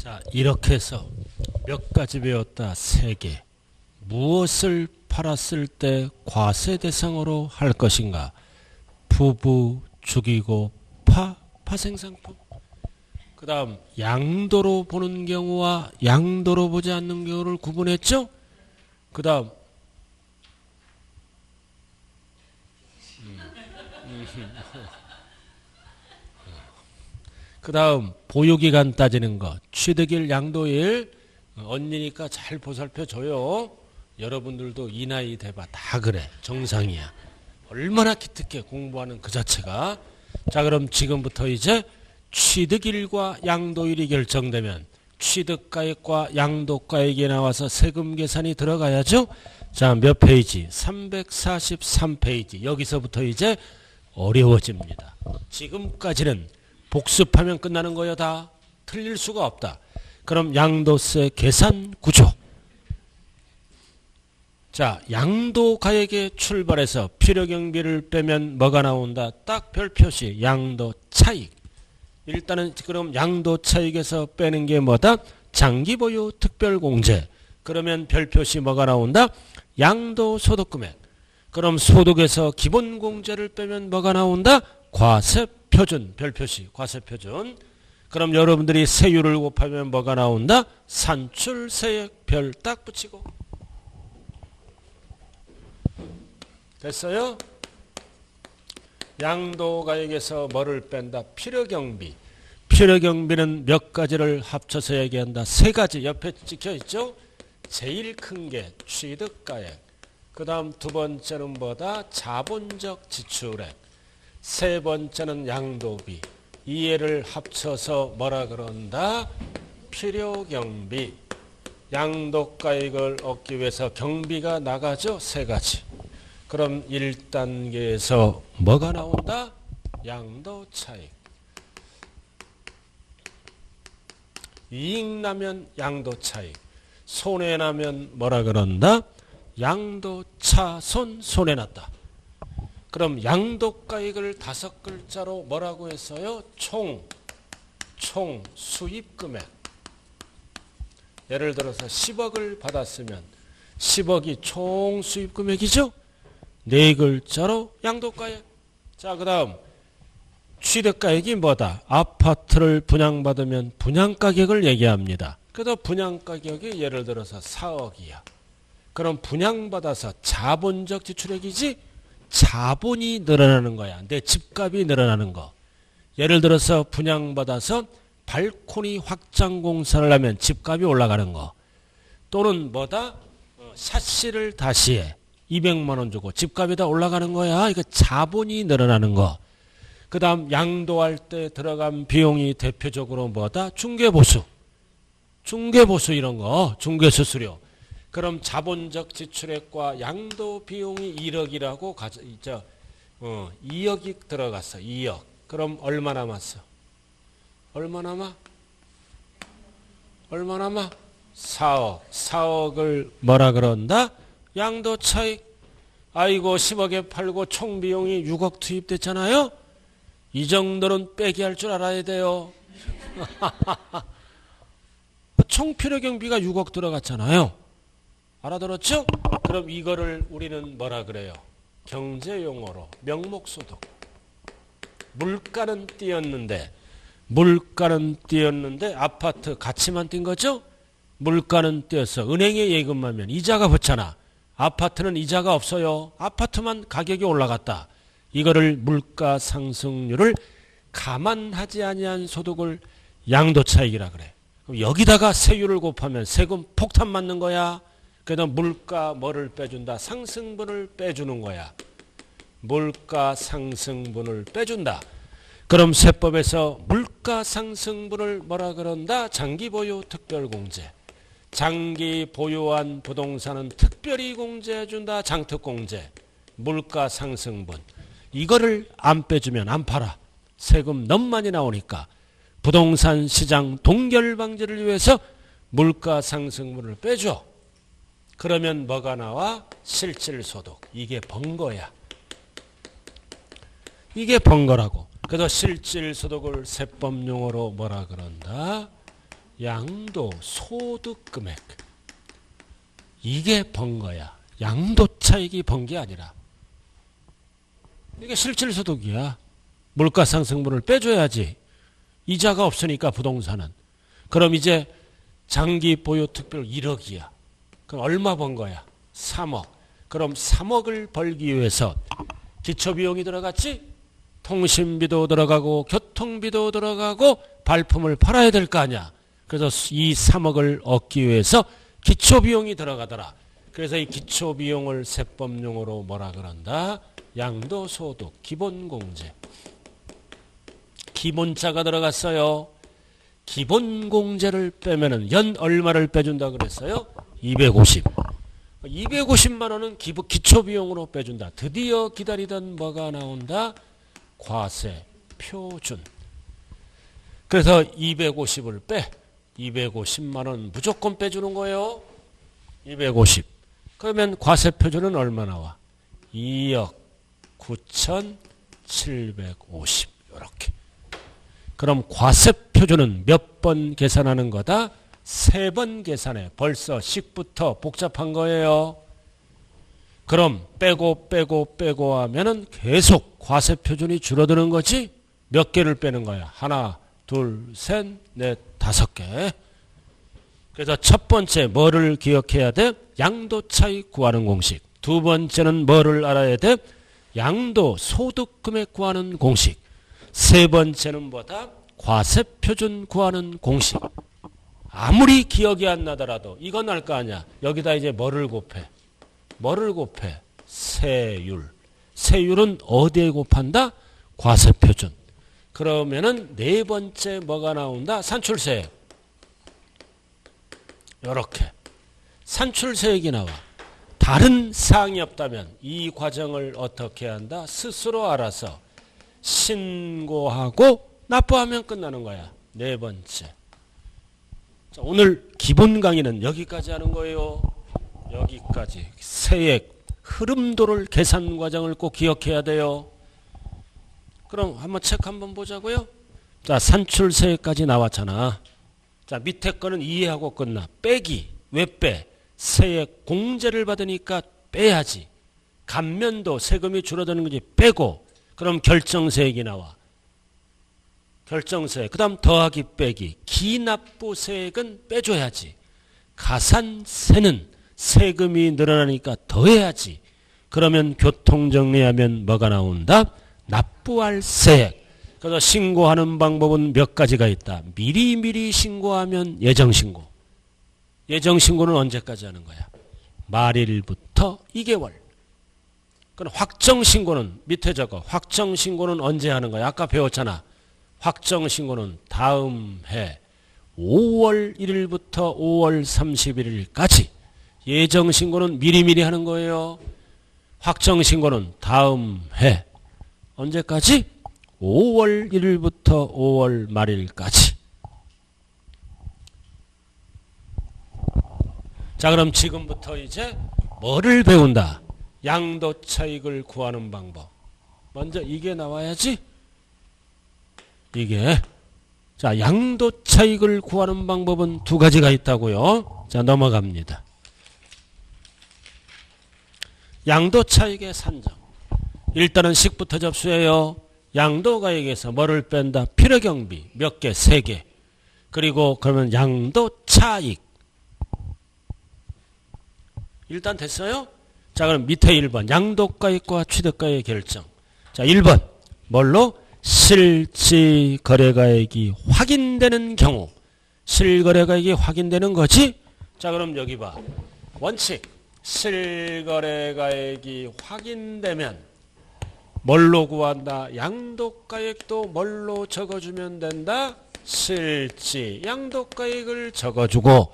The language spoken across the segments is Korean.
자, 이렇게 해서 몇 가지 배웠다. 3개. 무엇을 팔았을 때 과세 대상으로 할 것인가? 부부, 죽이고, 파생상품. 그 다음 양도로 보는 경우와 양도로 보지 않는 경우를 구분했죠? 그 다음 그 다음 보유기간 따지는 거. 취득일, 양도일. 언니니까 잘 보살펴줘요. 여러분들도 이 나이 돼봐 다 그래. 정상이야. 얼마나 기특해 공부하는 그 자체가. 자, 그럼 지금부터 이제 취득일과 양도일이 결정되면 취득가액과 양도가액이 나와서 세금 계산이 들어가야죠. 자, 몇 페이지? 343페이지. 여기서부터 이제 어려워집니다. 지금까지는 복습하면 끝나는 거요. 다 틀릴 수가 없다. 그럼 양도세 계산 구조. 자, 양도가액에 출발해서 필요경비를 빼면 뭐가 나온다? 딱 별표시 양도차익. 일단은 그럼 양도차익에서 빼는 게 뭐다? 장기보유 특별공제. 그러면 별표시 뭐가 나온다? 양도소득금액. 그럼 소득에서 기본공제를 빼면 뭐가 나온다? 과세표준. 별표시 과세표준. 그럼 여러분들이 세율을 곱하면 뭐가 나온다? 산출세액 별 딱 붙이고. 됐어요? 양도가액에서 뭐를 뺀다? 필요경비. 필요경비는 몇 가지를 합쳐서 얘기한다? 3가지 옆에 찍혀있죠? 제일 큰 게 취득가액. 그 다음 두 번째는 뭐다? 자본적 지출액. 세 번째는 양도비. 이 애를 합쳐서 뭐라 그런다? 필요경비. 양도가액을 얻기 위해서 경비가 나가죠? 3가지. 그럼 1단계에서 뭐가 나온다? 양도차익. 이익 나면 양도차익. 손해나면 뭐라 그런다? 양도차손. 손해났다. 그럼 양도가액을 5글자로 뭐라고 했어요? 총 수입금액. 예를 들어서 10억을 받았으면 10억이 총 수입금액이죠? 4글자로 양도가액. 자, 그 다음 취득가액이 뭐다? 아파트를 분양받으면 분양가격을 얘기합니다. 그래서 분양가격이 예를 들어서 4억이야. 그럼 분양받아서 자본적 지출액이지? 자본이 늘어나는 거야. 내 집값이 늘어나는 거. 예를 들어서 분양받아서 발코니 확장 공사를 하면 집값이 올라가는 거. 또는 뭐다? 샤시를 다시 해. 200만 원 주고 집값이 다 올라가는 거야. 이거 자본이 늘어나는 거. 그 다음 양도할 때 들어간 비용이 대표적으로 뭐다? 중개보수. 중개보수 이런 거. 중개수수료. 그럼 자본적 지출액과 양도 비용이 1억이라고 2억이 들어갔어. 2억. 그럼 얼마 남았어? 얼마 남아? 4억. 4억을 뭐라 그런다? 양도차익. 아이고 10억에 팔고 총 비용이 6억 투입됐잖아요. 이 정도는 빼기 할 줄 알아야 돼요. 총 필요경비가 6억 들어갔잖아요. 알아들었죠? 그럼 이거를 우리는 뭐라 그래요? 경제용어로 명목소득. 물가는 뛰었는데 아파트 가치만 뛴 거죠? 물가는 뛰어서 은행에 예금하면 이자가 붙잖아. 아파트는 이자가 없어요. 아파트만 가격이 올라갔다. 이거를 물가 상승률을 감안하지 아니한 소득을 양도차익이라 그래. 그럼 여기다가 세율을 곱하면 세금 폭탄 맞는 거야. 그래서 물가 뭐를 빼준다? 상승분을 빼주는 거야. 물가 상승분을 빼준다. 그럼 세법에서 물가 상승분을 뭐라 그런다? 장기 보유 특별공제. 장기 보유한 부동산은 특별히 공제해준다. 장특공제. 물가 상승분. 이거를 안 빼주면 안 팔아. 세금 너무 많이 나오니까. 부동산 시장 동결 방지를 위해서 물가 상승분을 빼줘. 그러면 뭐가 나와? 실질소득. 이게 번거야. 이게 번거라고. 그래서 실질소득을 세법용어로 뭐라 그런다? 양도 소득 금액. 이게 번거야. 양도 차익이 번 게 아니라. 이게 실질소득이야. 물가상승분을 빼줘야지. 이자가 없으니까 부동산은. 그럼 이제 장기 보유 특별 1억이야. 그럼 얼마 번 거야? 3억. 그럼 3억을 벌기 위해서 기초비용이 들어갔지? 통신비도 들어가고 교통비도 들어가고 발품을 팔아야 될 거 아니야. 그래서 이 3억을 얻기 위해서 기초비용이 들어가더라. 그래서 이 기초비용을 세법용어로 뭐라 그런다? 양도소득, 기본공제. 기본자가 들어갔어요. 기본공제를 빼면은 연 얼마를 빼준다 그랬어요? 250. 250만 원은 기초비용으로 빼준다. 드디어 기다리던 뭐가 나온다? 과세 표준. 그래서 250을 빼. 250만 원 무조건 빼주는 거예요. 250. 그러면 과세 표준은 얼마 나와? 2억 9,750. 이렇게. 그럼 과세 표준은 몇 번 계산하는 거다? 3번 계산해. 벌써 식부터 복잡한 거예요. 그럼 빼고 하면은 계속 과세 표준이 줄어드는 거지? 몇 개를 빼는 거야? 하나, 둘, 셋, 넷, 5개. 그래서 첫 번째 뭐를 기억해야 돼? 양도 차익 구하는 공식. 두 번째는 뭐를 알아야 돼? 양도 소득 금액 구하는 공식. 세 번째는 뭐다? 과세 표준 구하는 공식. 아무리 기억이 안 나더라도 이건 알 거 아니야. 여기다 이제 뭐를 곱해? 뭐를 곱해? 세율. 세율은 어디에 곱한다? 과세 표준. 그러면은 네 번째 뭐가 나온다? 산출세액. 요렇게. 산출세액이 나와. 다른 사항이 없다면 이 과정을 어떻게 한다? 스스로 알아서 신고하고 납부하면 끝나는 거야. 네 번째. 자, 오늘 기본 강의는 여기까지 하는 거예요. 여기까지. 세액, 흐름도를 계산 과정을 꼭 기억해야 돼요. 그럼 한번 책 한번 보자고요. 자, 산출세액까지 나왔잖아. 자, 밑에 거는 이해하고 끝나. 빼기. 왜 빼? 세액 공제를 받으니까 빼야지. 감면도 세금이 줄어드는 거지. 빼고. 그럼 결정세액이 나와. 결정세액. 그 다음 더하기 빼기. 기납부세액은 빼줘야지. 가산세는 세금이 늘어나니까 더해야지. 그러면 교통정리하면 뭐가 나온다? 납부할 세액. 그래서 신고하는 방법은 몇 가지가 있다. 미리미리 신고하면 예정신고. 예정신고는 언제까지 하는 거야? 말일부터 2개월. 그럼 확정신고는 밑에 적어. 확정신고는 언제 하는 거야? 아까 배웠잖아. 확정신고는 다음 해 5월 1일부터 5월 31일까지. 예정신고는 미리미리 하는 거예요. 확정신고는 다음 해 언제까지? 5월 1일부터 5월 말일까지. 자, 그럼 지금부터 이제 뭐를 배운다? 양도 차익을 구하는 방법. 먼저 이게 나와야지. 이게. 자, 양도 차익을 구하는 방법은 두 가지가 있다고요. 자, 넘어갑니다. 양도 차익의 산정. 일단은 식부터 접수해요. 양도가액에서 뭐를 뺀다? 필요경비 몇 개? 3개. 그리고 그러면 양도 차익. 일단 됐어요? 자, 그럼 밑에 1번 양도가액과 취득가액의 결정. 자, 1번 뭘로? 실지거래가액이 확인되는 경우. 실거래가액이 확인되는 거지? 자, 그럼 여기 봐. 원칙. 실거래가액이 확인되면 뭘로 구한다? 양도가액도 뭘로 적어주면 된다? 실지. 양도가액을 적어주고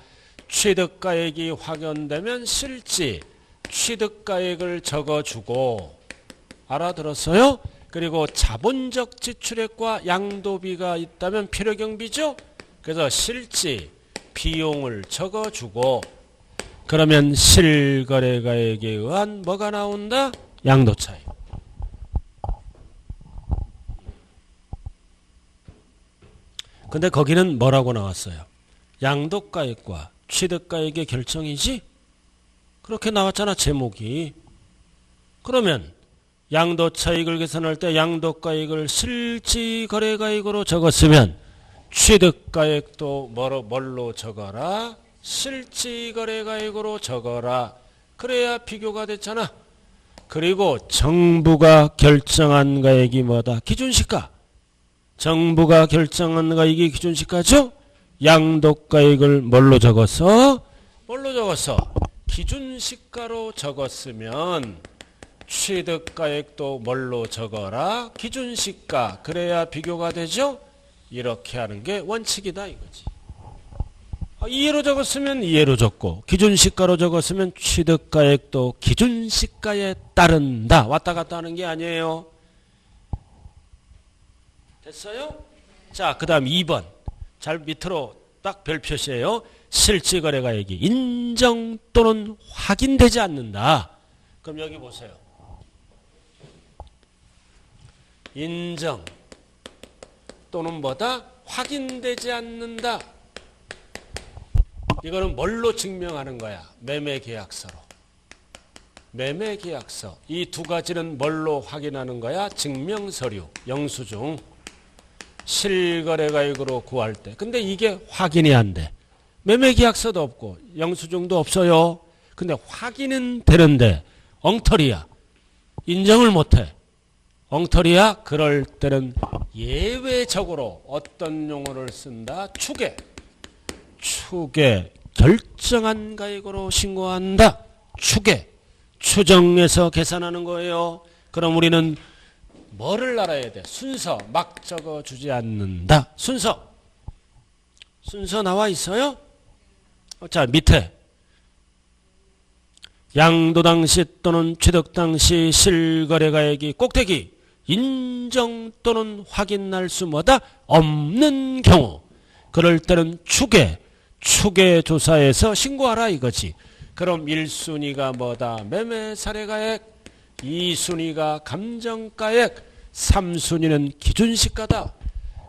취득가액이 확인되면 실지. 취득가액을 적어주고. 알아들었어요? 그리고 자본적 지출액과 양도비가 있다면 필요경비죠? 그래서 실지, 비용을 적어주고. 그러면 실거래가액에 의한 뭐가 나온다? 양도차익. 근데 거기는 뭐라고 나왔어요? 양도가액과 취득가액의 결정이지? 그렇게 나왔잖아, 제목이. 그러면 양도차익을 계산할 때 양도가액을 실지거래가액으로 적었으면 취득가액도 뭘로 적어라? 실지거래가액으로 적어라. 그래야 비교가 됐잖아. 그리고 정부가 결정한 가액이 뭐다? 기준시가. 정부가 결정한 가액이 기준시가죠? 양도가액을 뭘로 적었어? 기준시가로 적었으면 취득가액도 뭘로 적어라? 기준시가. 그래야 비교가 되죠? 이렇게 하는 게 원칙이다 이거지. 이해로 적었으면 이해로 적고 기준시가로 적었으면 취득가액도 기준시가에 따른다. 왔다 갔다 하는 게 아니에요. 됐어요? 자, 그 다음 2번. 잘 밑으로 딱 별 표시해요. 실지거래가액이 인정 또는 확인되지 않는다. 그럼 여기 보세요. 인정 또는 뭐다? 확인되지 않는다. 이거는 뭘로 증명하는 거야? 매매계약서로. 매매계약서. 이 두 가지는 뭘로 확인하는 거야? 증명서류, 영수증. 실거래가액으로 구할 때. 근데 이게 확인이 안 돼. 매매계약서도 없고 영수증도 없어요. 근데 확인은 되는데 엉터리야. 인정을 못해. 엉터리야. 그럴 때는 예외적으로 어떤 용어를 쓴다? 추계. 결정한 가액으로 신고한다. 추계. 추정해서 계산하는 거예요. 그럼 우리는 뭐를 알아야 돼? 순서. 막 적어주지 않는다. 순서 나와 있어요? 자, 밑에 양도 당시 또는 취득 당시 실거래가액이 꼭대기 인정 또는 확인할 수 뭐다? 없는 경우. 그럴 때는 추계 조사에서 신고하라 이거지. 그럼 1순위가 뭐다? 매매사례가액, 2순위가 감정가액, 3순위는 기준시가다.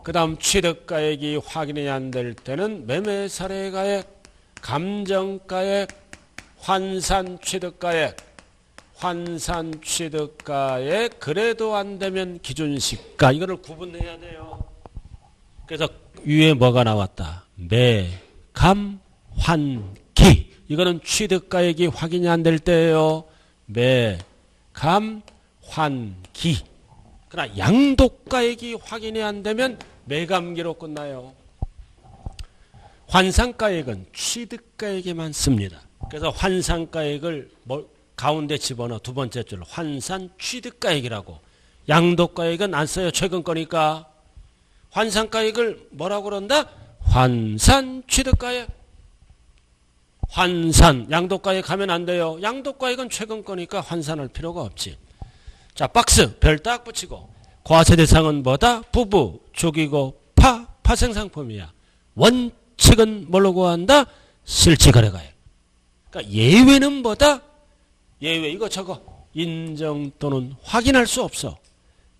그 다음 취득가액이 확인이 안 될 때는 매매사례가액, 감정가액, 환산취득가액, 그래도 안 되면 기준시가. 이거를 구분해야 돼요. 그래서 위에 뭐가 나왔다? 감, 환, 기. 이거는 취득가액이 확인이 안 될 때예요. 감, 환, 기. 그러나 양도가액이 확인이 안 되면 매감기로 끝나요. 환산가액은 취득가액에만 씁니다. 그래서 환산가액을 가운데 집어넣어 두 번째 줄 환산취득가액이라고. 양도가액은 안 써요. 최근 거니까. 환산가액을 뭐라고 그런다? 환산취득가액. 양도가액 하면 안 돼요. 양도가액은 최근 거니까 환산할 필요가 없지. 자, 박스 별 딱 붙이고. 과세 대상은 뭐다? 부부, 죽이고, 파생상품이야. 원칙은 뭘로 구한다? 실지거래가액. 그러니까 예외는 뭐다? 예외 이거 적어. 인정 또는 확인할 수 없어.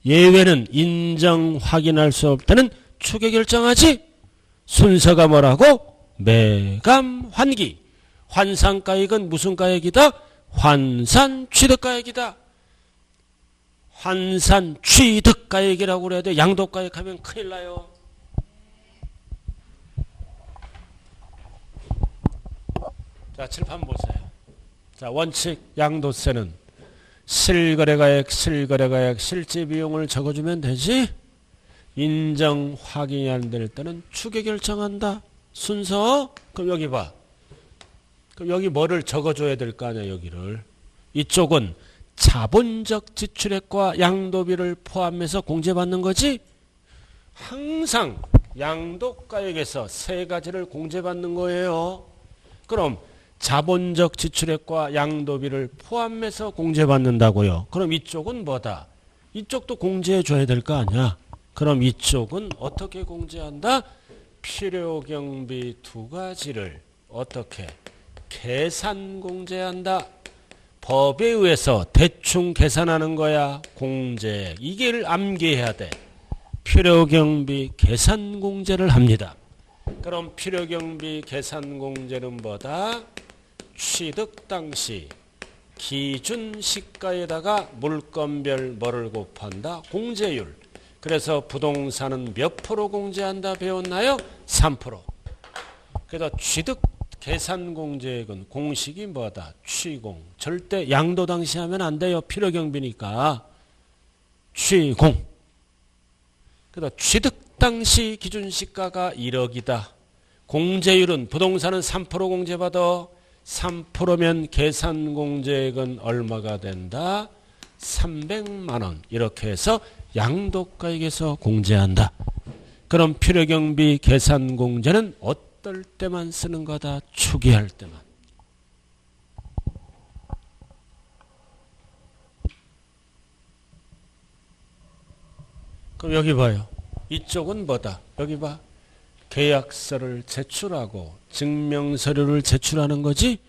예외는 인정, 확인할 수 없다는 추계 결정하지. 순서가 뭐라고? 매감, 환기. 환산가액은 무슨 가액이다? 환산취득가액이다. 환산취득가액이라고 그래야 돼. 양도가액 하면 큰일 나요. 자, 칠판 보세요. 자, 원칙 양도세는 실거래가액, 실지비용을 적어주면 되지. 인정, 확인이 안 될 때는 추계 결정한다. 순서. 그럼 여기 봐. 그럼 여기 뭐를 적어줘야 될 거 아니야, 여기를. 이쪽은 자본적 지출액과 양도비를 포함해서 공제받는 거지. 항상 양도가액에서 세 가지를 공제받는 거예요. 그럼 자본적 지출액과 양도비를 포함해서 공제받는다고요. 그럼 이쪽은 뭐다? 이쪽도 공제해 줘야 될 거 아니야. 그럼 이쪽은 어떻게 공제한다? 필요경비 두 가지를 어떻게? 계산 공제한다. 법에 의해서 대충 계산하는 거야. 공제. 이걸 암기해야 돼. 필요경비 계산 공제를 합니다. 그럼 필요경비 계산공제는 뭐다? 취득 당시 기준시가에다가 물건별 뭐를 곱한다? 공제율. 그래서 부동산은 몇 프로 공제한다 배웠나요? 3%. 그래서 취득 계산공제액은 공식이 뭐다? 취공. 절대 양도 당시 하면 안 돼요. 필요경비니까. 취공. 그래서 취득 당시 기준시가가 1억이다. 공제율은 부동산은 3% 공제받아. 3%면 계산공제액은 얼마가 된다? 300만 원. 이렇게 해서 양도가액에서 공제한다. 그럼 필요경비 계산공제는 어떨 때만 쓰는 거다? 추계할 때만. 그럼 여기 봐요. 이쪽은 뭐다? 여기 봐. 계약서를 제출하고 증명서류를 제출하는 거지?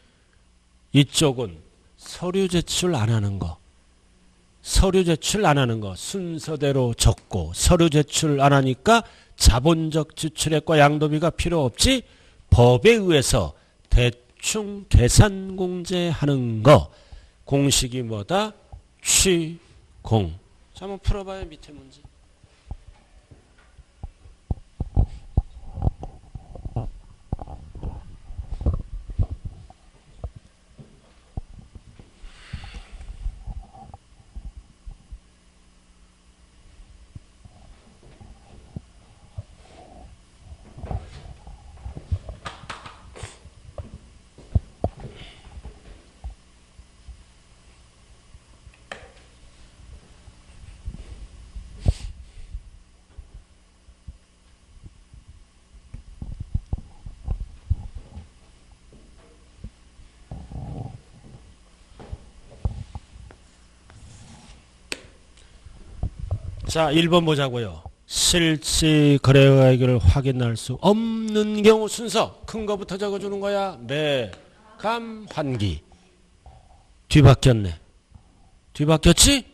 이쪽은 서류 제출 안 하는 거. 서류 제출 안 하는 거 순서대로 적고 서류 제출 안 하니까 자본적 지출액과 양도비가 필요 없지? 법에 의해서 대충 계산공제하는 거. 공식이 뭐다? 취공. 자, 한번 풀어봐요. 밑에 문제. 자, 1번 보자고요. 실질 거래가액을 확인할 수 없는 경우 순서. 큰 거부터 적어주는 거야. 매감, 환기. 뒤바뀌었네. 뒤바뀌었지?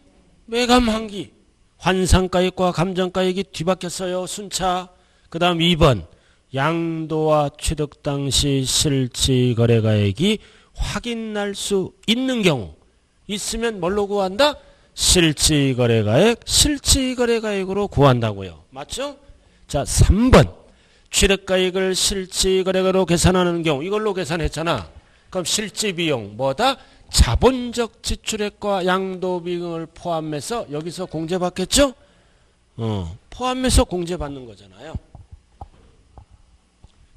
매감, 환기. 환상가액과 감정가액이 뒤바뀌었어요. 순차. 그 다음 2번. 양도와 취득 당시 실질 거래가액이 확인할 수 있는 경우. 있으면 뭘로 구한다? 실질거래가액, 실질거래가액으로 구한다고요. 맞죠? 자, 3번. 취득가액을 실질거래가로 계산하는 경우 이걸로 계산했잖아. 그럼 실질비용 뭐다? 자본적 지출액과 양도비용을 포함해서 여기서 공제받겠죠? 포함해서 공제받는 거잖아요.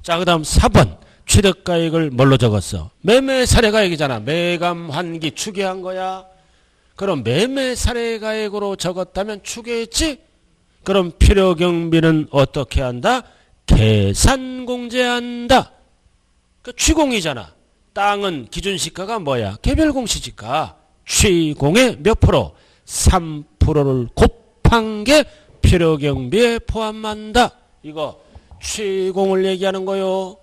자, 그 다음 4번. 취득가액을 뭘로 적었어? 매매사례가액이잖아. 매감, 환기, 추계한 거야. 그럼 매매사례가액으로 적었다면 추계했지? 그럼 필요경비는 어떻게 한다? 계산공제한다. 그 취공이잖아. 땅은 기준시가가 뭐야? 개별공시지가. 취공의 몇 프로? 3%를 곱한 게 필요경비에 포함한다. 이거 취공을 얘기하는 거요.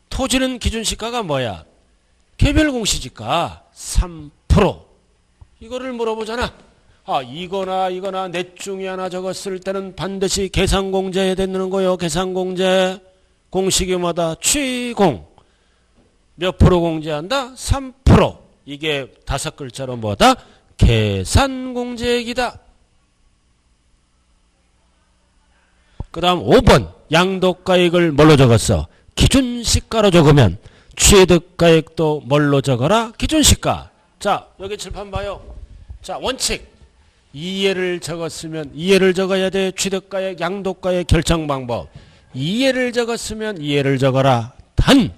토지는 기준시가가 뭐야? 개별공시지가 3%. 이거를 물어보잖아. 아, 이거나 넷 중에 하나 적었을 때는 반드시 계산공제해야 되는 거요. 계산공제. 공식이 뭐다? 취공. 몇 프로 공제한다? 3%. 이게 5글자로 뭐다? 계산공제액이다. 그 다음 5번. 양도가액을 뭘로 적었어? 기준시가로 적으면 취득가액도 뭘로 적어라? 기준시가. 자, 여기 칠판 봐요. 자, 원칙. 이해를 적었으면 이해를 적어야 돼. 취득가액, 양도가액 결정 방법. 이해를 적었으면 이해를 적어라. 단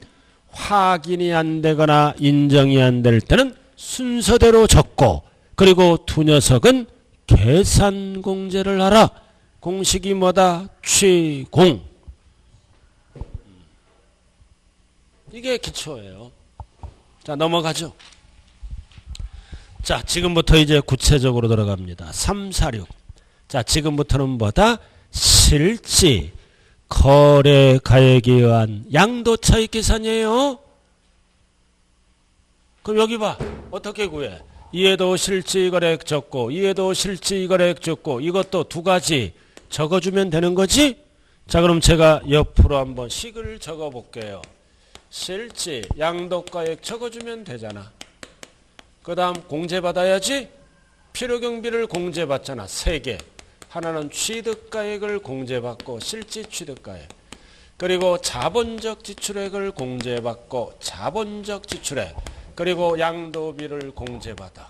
확인이 안 되거나 인정이 안 될 때는 순서대로 적고, 그리고 두 녀석은 계산 공제를 하라. 공식이 뭐다? 취공. 이게 기초예요. 자, 넘어가죠. 자, 지금부터 이제 구체적으로 들어갑니다. 3, 4, 6. 자, 지금부터는 뭐다? 실지 거래 가액에 의한 양도 차익 계산이에요. 그럼 여기 봐. 어떻게 구해? 이에도 실지 거래액 적고, 이에도 실지 거래액 적고, 이것도 두 가지 적어주면 되는 거지? 자, 그럼 제가 옆으로 한번 식을 적어 볼게요. 실지 양도가액 적어주면 되잖아. 그 다음 공제받아야지. 필요경비를 공제받잖아. 3개. 하나는 취득가액을 공제받고 실지 취득가액. 그리고 자본적 지출액을 공제받고 자본적 지출액. 그리고 양도비를 공제받아.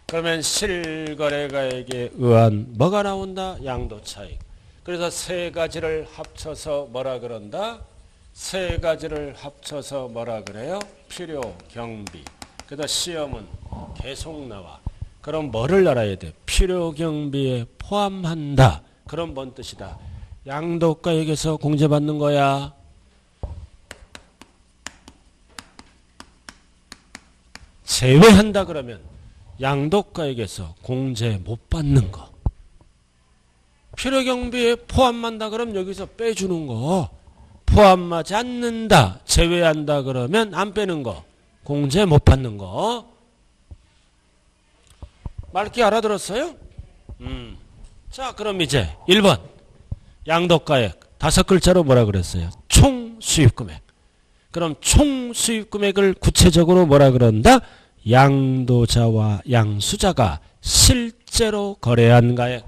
그러면 실거래가액에 의한 뭐가 나온다? 양도차익. 그래서 3가지를 합쳐서 뭐라 그런다? 3가지를 합쳐서 뭐라 그래요? 필요경비. 그래서 시험은 계속 나와. 그럼 뭐를 알아야 돼? 필요경비에 포함한다. 그럼 뭔 뜻이다? 양도가액에서 공제받는 거야. 제외한다 그러면 양도가액에서 공제 못 받는 거. 필요경비에 포함한다 그러면 여기서 빼주는 거. 포함하지 않는다, 제외한다 그러면 안 빼는 거. 공제 못 받는 거. 맑게 알아들었어요? 자, 그럼 이제 1번 양도가액 5글자로 뭐라 그랬어요? 총수입금액. 그럼 총수입금액을 구체적으로 뭐라 그런다? 양도자와 양수자가 실제로 거래한 가액.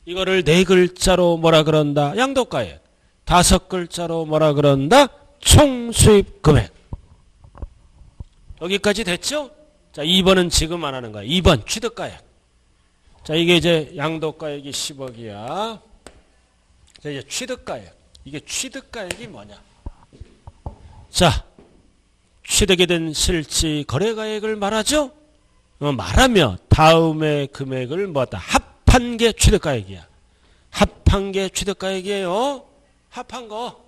이거를 4글자로 뭐라 그런다? 양도가액. 5글자로 뭐라 그런다? 총수입금액. 여기까지 됐죠? 자, 2번은 지금 안 하는 거야. 2번 취득가액. 자, 이게 이제 양도가액이 10억이야. 자, 이제 취득가액. 이게 취득가액이 뭐냐? 자, 취득이 된 실지 거래가액을 말하죠? 말하며 다음의 금액을 뭐다? 합한 게 취득가액이야. 합한 게 취득가액이에요. 합한 거.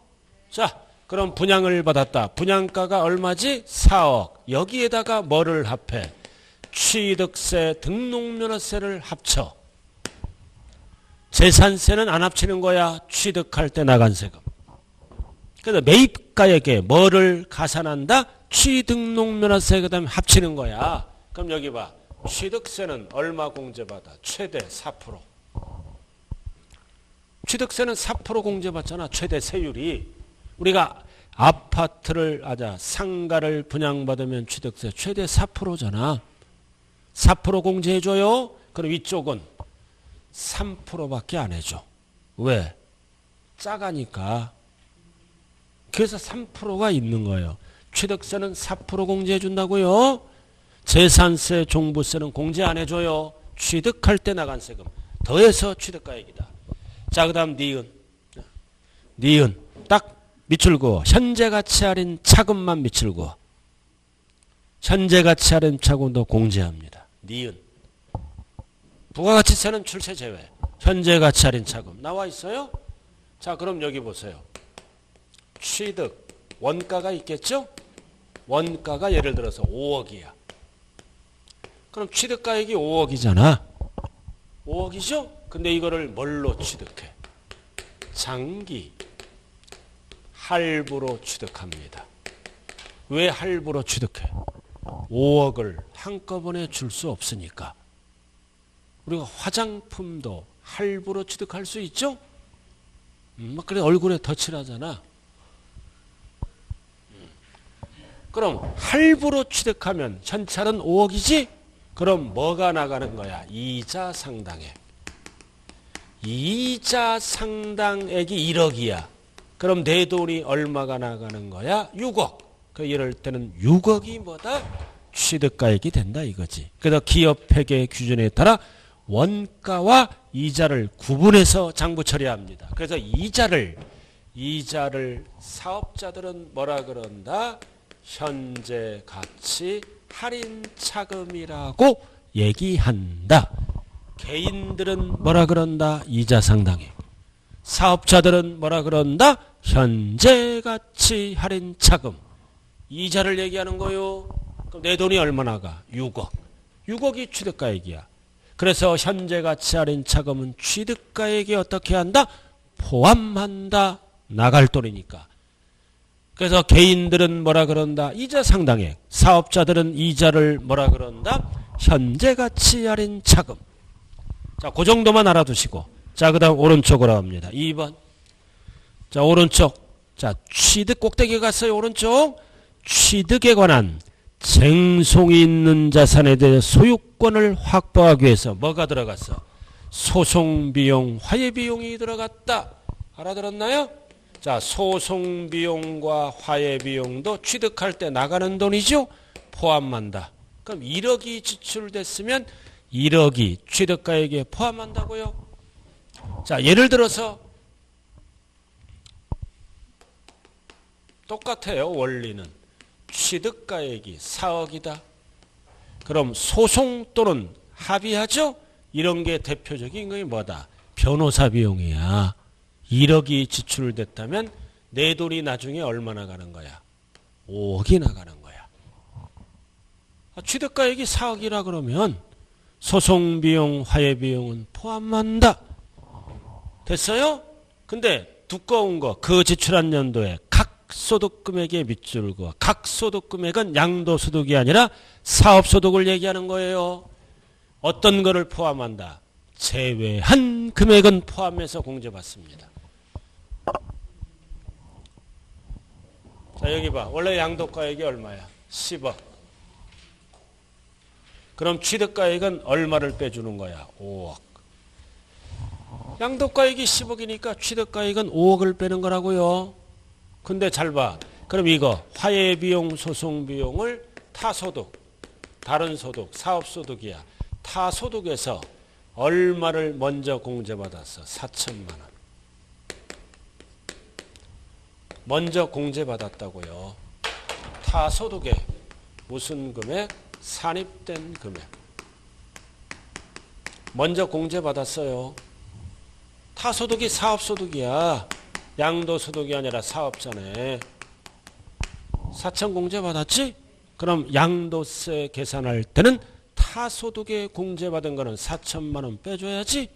자, 그럼 분양을 받았다. 분양가가 얼마지? 4억. 여기에다가 뭐를 합해? 취득세, 등록면허세를 합쳐. 재산세는 안 합치는 거야. 취득할 때 나간 세금. 그래서 매입가액에 뭐를 가산한다? 취등록면허세 그다음에 합치는 거야. 그럼 여기 봐. 취득세는 얼마 공제받아? 최대 4%. 취득세는 4% 공제받잖아. 최대 세율이. 우리가 아파트를 상가를 분양받으면 취득세 최대 4%잖아. 4% 공제해줘요. 그럼 이쪽은 3%밖에 안 해줘. 왜? 작으니까. 그래서 3%가 있는 거예요. 취득세는 4% 공제해준다고요. 재산세, 종부세는 공제 안 해줘요. 취득할 때 나간 세금 더해서 취득가액이다. 자, 그 다음 니은. 니은 딱 밑줄 그어. 현재가치 할인 차금만 밑줄 그어. 현재가치 할인 차금도 공제합니다. 니은. 부가가치세는 출세 제외. 현재가치 할인 차금 나와 있어요? 자, 그럼 여기 보세요. 취득 원가가 있겠죠? 원가가 예를 들어서 5억이야. 그럼 취득가액이 5억이잖아. 5억이죠? 근데 이거를 뭘로 취득해? 장기 할부로 취득합니다. 왜 할부로 취득해? 5억을 한꺼번에 줄 수 없으니까. 우리가 화장품도 할부로 취득할 수 있죠? 그래 얼굴에 덧칠하잖아. 그럼 할부로 취득하면 현찰은 5억이지? 그럼 뭐가 나가는 거야? 이자 상당액. 이자 상당액이 1억이야. 그럼 내 돈이 얼마가 나가는 거야? 6억. 그 이럴 때는 6억이 뭐다? 취득가액이 된다 이거지. 그래서 기업회계 기준에 따라 원가와 이자를 구분해서 장부 처리합니다. 그래서 이자를 사업자들은 뭐라 그런다? 현재 가치 할인 차금이라고 얘기한다. 개인들은 뭐라 그런다? 이자 상당액. 사업자들은 뭐라 그런다? 현재 가치 할인 차금. 이자를 얘기하는 거요. 그럼 내 돈이 얼마 나가? 6억. 6억이 취득가액이야. 그래서 현재 가치 할인 차금은 취득가액에 어떻게 한다? 포함한다. 나갈 돈이니까. 그래서 개인들은 뭐라 그런다? 이자 상당액. 사업자들은 이자를 뭐라 그런다? 현재 가치 할인 차금. 자, 그 정도만 알아두시고 자, 그 다음 오른쪽으로 갑니다. 2번. 자, 오른쪽. 자, 취득 꼭대기에 갔어요. 오른쪽. 취득에 관한 쟁송이 있는 자산에 대해 소유권을 확보하기 위해서 뭐가 들어갔어? 소송비용, 화해비용이 들어갔다. 알아들었나요? 자, 소송비용과 화해비용도 취득할 때 나가는 돈이죠? 포함한다. 그럼 1억이 지출됐으면 1억이 취득가액에 포함한다고요? 자, 예를 들어서 똑같아요. 원리는. 취득가액이 4억이다. 그럼 소송 또는 합의하죠? 이런 게 대표적인 게 뭐다? 변호사 비용이야. 1억이 지출됐다면 내 돈이 나중에 얼마나 가는 거야? 5억이 나가는 거야. 취득가액이 4억이라 그러면 소송비용, 화해비용은 포함한다. 됐어요? 근데 두꺼운 거, 그 지출한 연도에 각 소득금액의 밑줄과 각 소득금액은 양도소득이 아니라 사업소득을 얘기하는 거예요. 어떤 거를 포함한다? 제외한 금액은 포함해서 공제받습니다. 자, 여기 봐. 원래 양도가액이 얼마야? 10억. 그럼 취득가액은 얼마를 빼주는 거야? 5억. 양도가액이 10억이니까 취득가액은 5억을 빼는 거라고요. 근데 잘 봐. 그럼 이거 화해비용, 소송비용을 타소득, 다른 소득, 사업소득이야. 타소득에서 얼마를 먼저 공제받았어? 4천만 원. 먼저 공제받았다고요. 타소득에 무슨 금액? 산입된 금액. 먼저 공제받았어요. 타소득이 사업소득이야. 양도소득이 아니라 사업자네. 4천 공제받았지? 그럼 양도세 계산할 때는 타소득에 공제받은 거는 4천만 원 빼줘야지.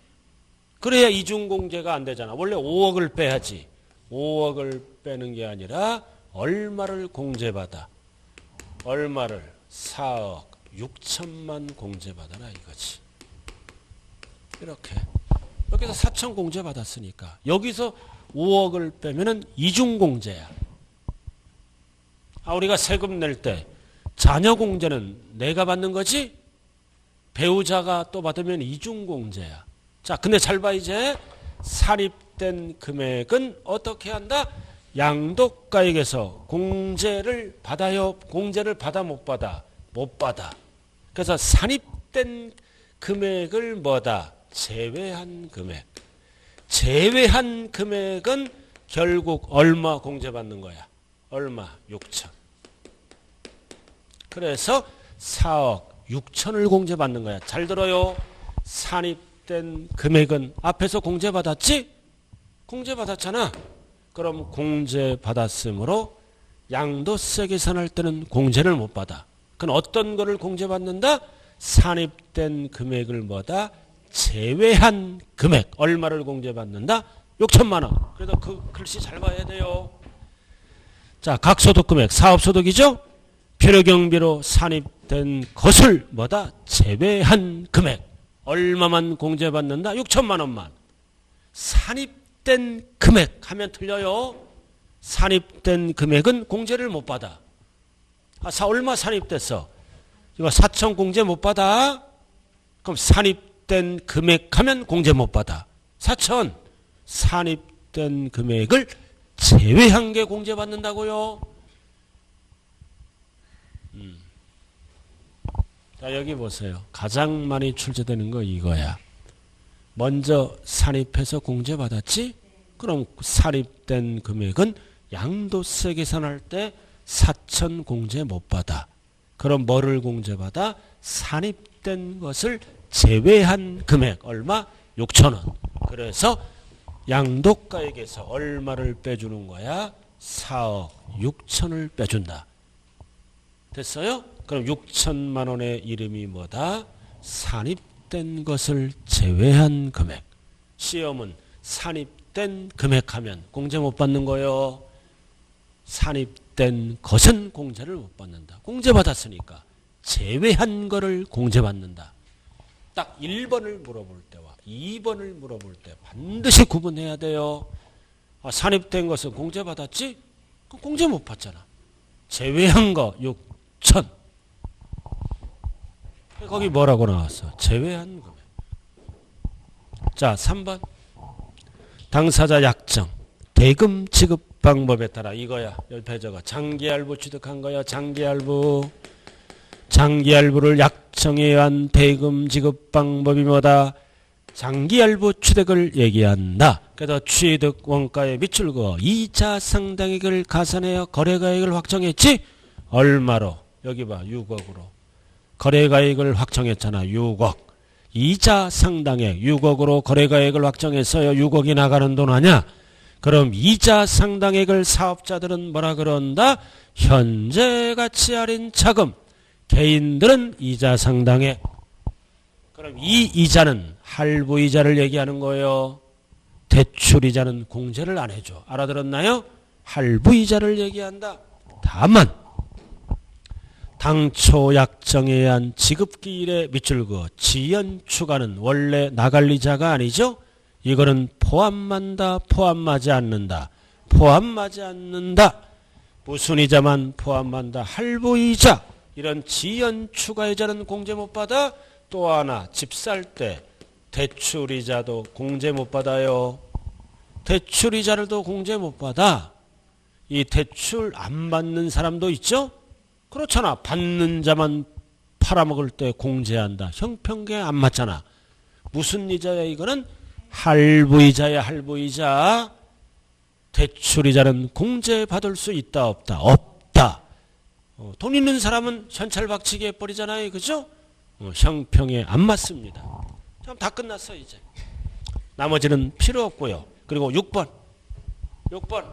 그래야 이중공제가 안 되잖아. 원래 5억을 빼야지. 5억을 빼는 게 아니라 얼마를 공제받아? 얼마를? 4억 6천만 공제받아라 이거지. 이렇게. 여기서 4천 공제받았으니까 여기서 5억을 빼면은 이중공제야. 우리가 세금 낼 때 자녀 공제는 내가 받는 거지? 배우자가 또 받으면 이중공제야. 자, 근데 잘 봐 이제. 산입된 금액은 어떻게 한다? 양도가액에서 공제를 받아요? 공제를 받아 못 받아? 못 받아. 그래서 산입된 금액을 뭐다? 제외한 금액. 제외한 금액은 결국 얼마 공제받는 거야? 얼마? 6천. 그래서 4억 6천을 공제받는 거야. 잘 들어요. 산입된 금액은 앞에서 공제받았지? 공제받았잖아. 그럼 공제받았으므로 양도세 계산할 때는 공제를 못 받아. 그럼 어떤 거를 공제받는다? 산입된 금액을 뭐다? 제외한 금액. 얼마를 공제받는다? 6천만 원. 그래서 그 글씨 잘 봐야 돼요. 자, 각 소득금액, 사업소득이죠? 필요경비로 산입된 것을 뭐다? 제외한 금액. 얼마만 공제받는다? 6천만 원만. 산입된 금액 하면 틀려요. 산입된 금액은 공제를 못 받아. 얼마 산입됐어? 이거 4천 공제 못 받아? 그럼 산입된 금액 하면 공제 못 받아. 4천. 산입된 금액을 제외한 게 공제받는다고요. 자, 여기 보세요. 가장 많이 출제되는 거 이거야. 먼저 산입해서 공제받았지? 그럼 산입된 금액은 양도세 계산할 때 4천 공제 못 받아. 그럼 뭐를 공제받아? 산입된 것을 제외한 금액 얼마? 6천 원. 그래서 양도가액에서 얼마를 빼주는 거야? 4억 6천을 빼준다. 됐어요? 그럼 6천만 원의 이름이 뭐다? 산입된 것을 제외한 금액. 시험은 산입된 금액하면 공제 못 받는 거요. 산입된 것은 공제를 못 받는다. 공제 받았으니까 제외한 거를 공제 받는다. 딱 1번을 물어볼 때와 2번을 물어볼 때 반드시 구분해야 돼요. 산입된 것은 공제받았지? 그럼 공제 못 받잖아. 제외한 거 6천. 거기 뭐라고 나왔어? 제외한 금액. 자, 3번. 당사자 약정. 대금 지급 방법에 따라 이거야. 옆에 저거 장기할부 취득한 거야. 장기할부. 장기할부를 약정에 의한 대금 지급 방법이 뭐다? 장기할부 취득을 얘기한다. 그래서 취득 원가의 미출거 이자 상당액을 가산하여 거래가액을 확정했지? 얼마로? 여기 봐. 6억으로. 거래가액을 확정했잖아. 6억. 이자 상당액 6억으로 거래가액을 확정했어요. 6억이 나가는 돈 아냐? 그럼 이자 상당액을 사업자들은 뭐라 그런다? 현재 가치 할인 차금. 개인들은 이자 상당액. 그럼 이 이자는 할부이자를 얘기하는 거예요. 대출이자는 공제를 안 해줘. 알아들었나요? 할부이자를 얘기한다. 다만 당초 약정에 의한 지급기일의 미출거 지연 추가는 원래 나갈 이자가 아니죠. 이거는 포함한다, 포함하지 않는다. 포함하지 않는다. 무슨 이자만 포함한다. 할부이자. 이런 지연 추가이자는 공제 못 받아. 또 하나 집 살 때 대출이자도 공제 못 받아요. 대출이자를도 공제 못 받아. 이 대출 안 받는 사람도 있죠. 그렇잖아. 받는 자만 팔아먹을 때 공제한다. 형평에 안 맞잖아. 무슨 이자야 이거는? 할부이자야. 할부이자. 대출이자는 공제받을 수 있다 없다? 없다. 돈 있는 사람은 현찰박치기 해버리잖아요. 그죠? 형평에 안 맞습니다. 그럼 다 끝났어 이제. 나머지는 필요 없고요. 그리고 6번. 6번.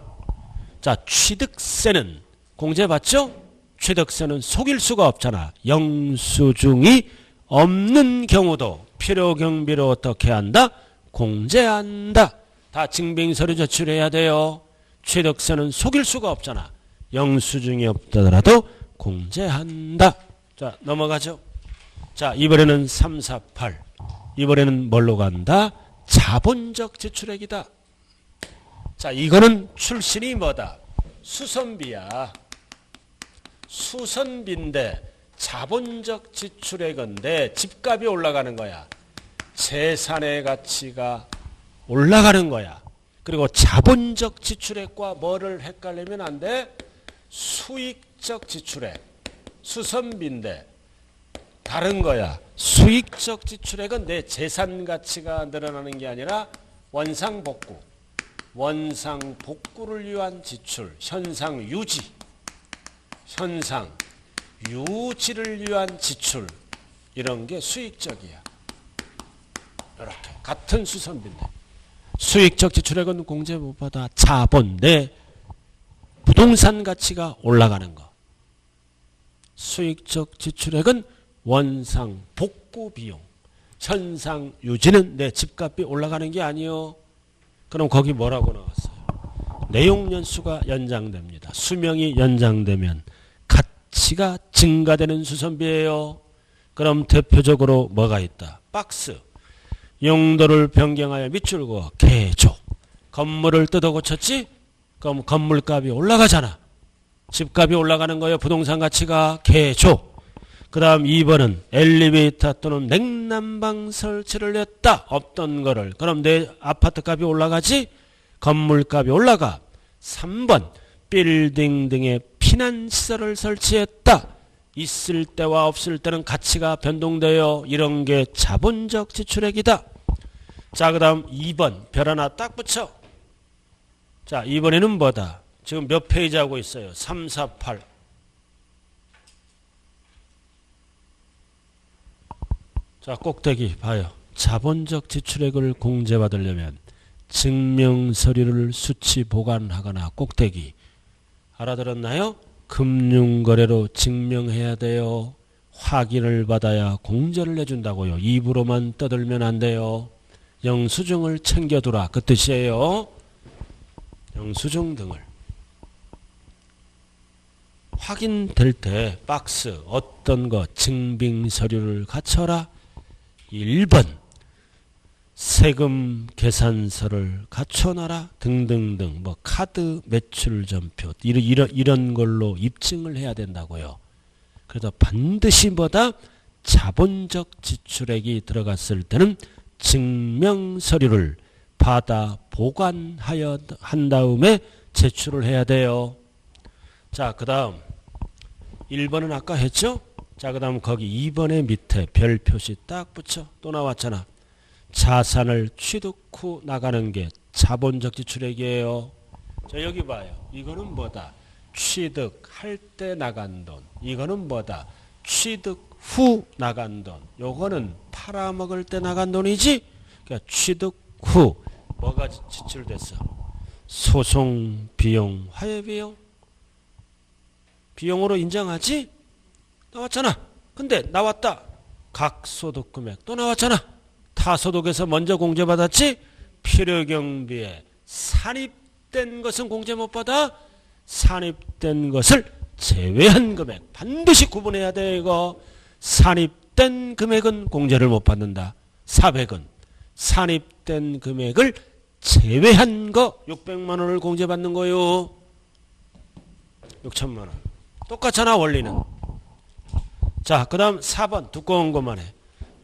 자, 취득세는 공제받죠? 취득세는 속일 수가 없잖아. 영수증이 없는 경우도 필요경비로 어떻게 한다? 공제한다. 다 증빙서류 제출해야 돼요. 취득세는 속일 수가 없잖아. 영수증이 없더라도 공제한다. 자, 넘어가죠. 자, 이번에는 3, 4, 8. 이번에는 뭘로 간다? 자본적 지출액이다. 자, 이거는 출신이 뭐다? 수선비야. 수선비인데 자본적 지출액은 내 집값이 올라가는 거야. 재산의 가치가 올라가는 거야. 그리고 자본적 지출액과 뭐를 헷갈리면 안 돼? 수익적 지출액. 수선비인데 다른 거야. 수익적 지출액은 내 재산 가치가 늘어나는 게 아니라 원상복구. 원상복구를 위한 지출. 현상 유지. 현상 유지를 위한 지출. 이런 게 수익적이야. 이렇게 같은 수선비인데 수익적 지출액은 공제 못 받아. 자본 내 부동산 가치가 올라가는 거. 수익적 지출액은 원상 복구 비용. 현상 유지는 내 집값이 올라가는 게 아니요. 그럼 거기 뭐라고 나왔어요? 내용 연수가 연장됩니다. 수명이 연장되면 가치가 증가되는 수선비예요. 그럼 대표적으로 뭐가 있다? 박스. 용도를 변경하여 미출고 개조. 건물을 뜯어 고쳤지? 그럼 건물값이 올라가잖아. 집값이 올라가는 거예요. 부동산 가치가 개조. 그 다음 2번은 엘리베이터 또는 냉난방 설치를 했다. 없던 거를. 그럼 내 아파트 값이 올라가지? 건물값이 올라가. 3번 빌딩 등의 피난시설을 설치했다. 있을 때와 없을 때는 가치가 변동돼요. 이런 게 자본적 지출액이다. 자, 그 다음 2번 별 하나 딱 붙여. 자, 이번에는 뭐다? 지금 몇 페이지 하고 있어요? 3, 4, 8. 자, 꼭대기 봐요. 자본적 지출액을 공제받으려면 증명서류를 수치 보관하거나 꼭대기. 알아들었나요? 금융거래로 증명해야 돼요. 확인을 받아야 공제를 해준다고요. 입으로만 떠들면 안 돼요. 영수증을 챙겨두라. 그 뜻이에요. 영수증 등을. 확인될 때 박스 어떤 거 증빙서류를 갖춰라. 1번 세금 계산서를 갖춰놔라 등등등 뭐 카드 매출전표 이런 걸로 입증을 해야 된다고요. 그래서 반드시 뭐다? 자본적 지출액이 들어갔을 때는 증명서류를 받아 보관하여 한 다음에 제출을 해야 돼요. 자, 그 다음 1번은 아까 했죠? 자, 그 다음 거기 2번의 밑에 별 표시 딱 붙여. 또 나왔잖아. 자산을 취득 후 나가는 게 자본적 지출액이에요. 자, 여기 봐요. 이거는 뭐다? 취득할 때 나간 돈. 이거는 뭐다? 취득 후 나간 돈. 요거는 팔아먹을 때 나간 돈이지? 그러니까 취득 후 뭐가 지출됐어? 소송 비용, 화해 비용. 비용으로 인정하지? 나왔잖아. 근데 나왔다. 각소득 금액 또 나왔잖아. 타소득에서 먼저 공제받았지? 필요경비에 산입된 것은 공제 못 받아. 산입된 것을 제외한 금액 반드시 구분해야 돼. 이거 산입된 금액은 공제를 못 받는다. 400원 산입된 금액을 제외한 거 600만 원을 공제받는 거요. 6천만 원 똑같잖아 원리는. 자, 그 다음 4번 두꺼운 것만 해.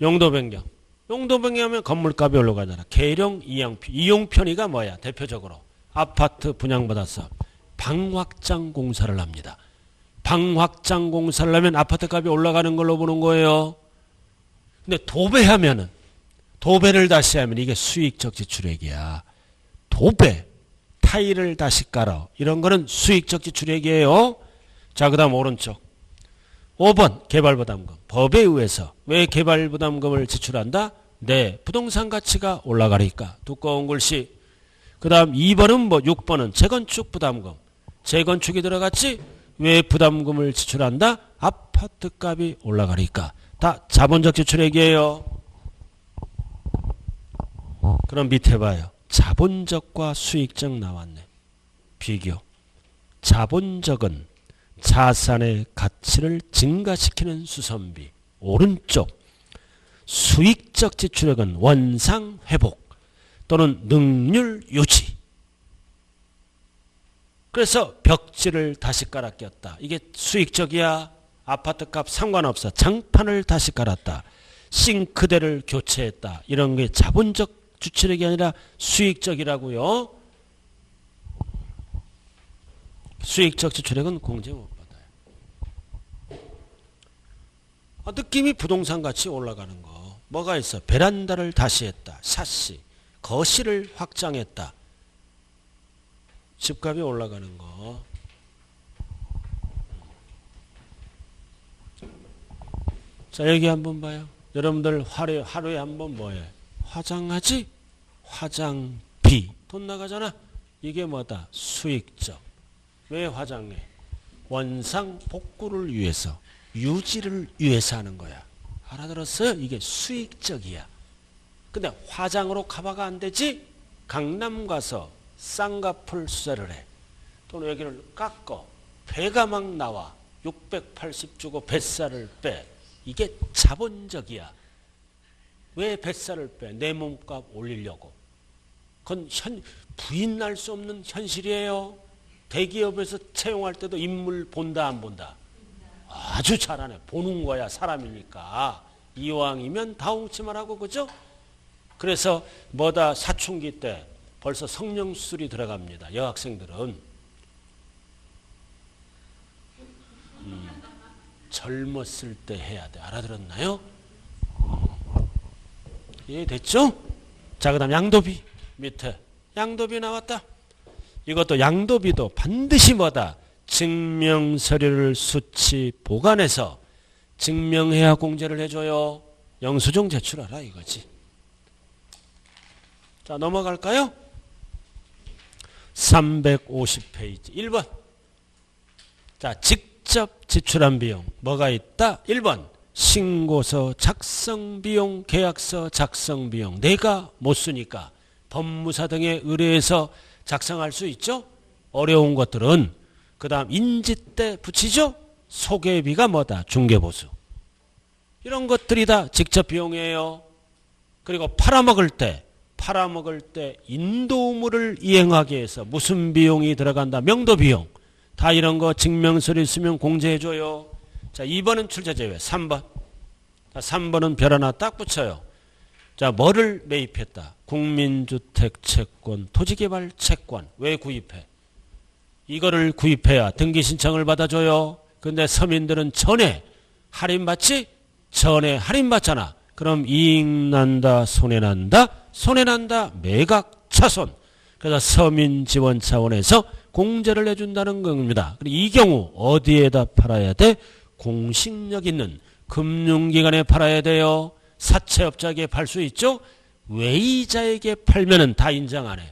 용도 변경. 용도 변경하면 건물값이 올라가잖아. 계령 이용 편의가 뭐야? 대표적으로 아파트 분양받아서 방 확장 공사를 합니다. 방 확장 공사를 하면 아파트 값이 올라가는 걸로 보는 거예요. 근데 도배를 다시 하면 이게 수익적 지출액이야. 도배, 타일을 다시 깔아. 이런 거는 수익적 지출액이에요. 자, 그 다음 오른쪽 5번 개발부담금. 법에 의해서 왜 개발부담금을 지출한다? 네, 부동산 가치가 올라가니까. 두꺼운 글씨. 그 다음 2번은 6번은 재건축 부담금. 재건축이 들어갔지? 왜 부담금을 지출한다? 아파트 값이 올라가니까. 다 자본적 지출액이에요. 그럼 밑에 봐요. 자본적과 수익적 나왔네. 비교. 자본적은 자산의 가치를 증가시키는 수선비. 오른쪽. 수익적 지출액은 원상 회복 또는 능률 유지. 그래서 벽지를 다시 깔아 꼈다. 이게 수익적이야. 아파트값 상관없어. 장판을 다시 깔았다. 싱크대를 교체했다. 이런 게 자본적 지출액이 아니라 수익적이라고요. 수익적 지출액은 공제 못 받아요. 느낌이 부동산 가치 올라가는 거. 뭐가 있어? 베란다를 다시 했다. 샤시. 거실을 확장했다. 집값이 올라가는 거. 자, 여기 한번 봐요. 여러분들 하루에 한번 뭐해? 화장하지? 화장비. 돈 나가잖아. 이게 뭐다? 수익적. 왜 화장해? 원상 복구를 위해서, 유지를 위해서 하는 거야. 알아들었어요? 이게 수익적이야. 근데 화장으로 커버가 안 되지? 강남 가서 쌍꺼풀 수술을 해. 또는 여기를 깎어. 배가 막 나와. 680 주고 뱃살을 빼. 이게 자본적이야. 왜 뱃살을 빼? 내 몸값 올리려고. 그건 부인할 수 없는 현실이에요. 대기업에서 채용할 때도 인물 본다 안 본다? 아주 잘하네. 보는 거야. 사람이니까. 이왕이면 다홍치만 하고 그죠? 그래서 뭐다 사춘기 때 벌써 성형수술이 들어갑니다. 여학생들은. 젊었을 때 해야 돼. 알아들었나요? 이해됐죠? 자, 그 다음 양도비 밑에. 양도비 나왔다. 이것도 양도비도 반드시 뭐다? 증명서류를 수치 보관해서 증명해야 공제를 해줘요. 영수증 제출하라 이거지. 자, 넘어갈까요? 350페이지 1번. 자, 직접 지출한 비용 뭐가 있다? 1번 신고서 작성 비용, 계약서 작성 비용. 내가 못 쓰니까 법무사 등에 의뢰해서 작성할 수 있죠. 어려운 것들은. 그 다음 인지 때 붙이죠. 소개비가 뭐다? 중개보수. 이런 것들이 다 직접 비용이에요. 그리고 팔아먹을 때 인도물을 이행하기 위해서 무슨 비용이 들어간다? 명도 비용. 다 이런 거 증명서류 있으면 공제해줘요. 자, 2번은 출제제외. 3번. 자, 3번은 별 하나 딱 붙여요. 자, 뭐를 매입했다? 국민주택 채권, 토지개발 채권. 왜 구입해? 이거를 구입해야 등기 신청을 받아줘요. 근데 서민들은 전에 할인받지? 전에 할인받잖아. 그럼 이익 난다, 손해 난다? 손해 난다, 매각 차손. 그래서 서민 지원 차원에서 공제를 해준다는 겁니다. 이 경우 어디에다 팔아야 돼? 공식력 있는 금융기관에 팔아야 돼요. 사채업자에게 팔 수 있죠? 외이자에게 팔면은 다 인정 안 해.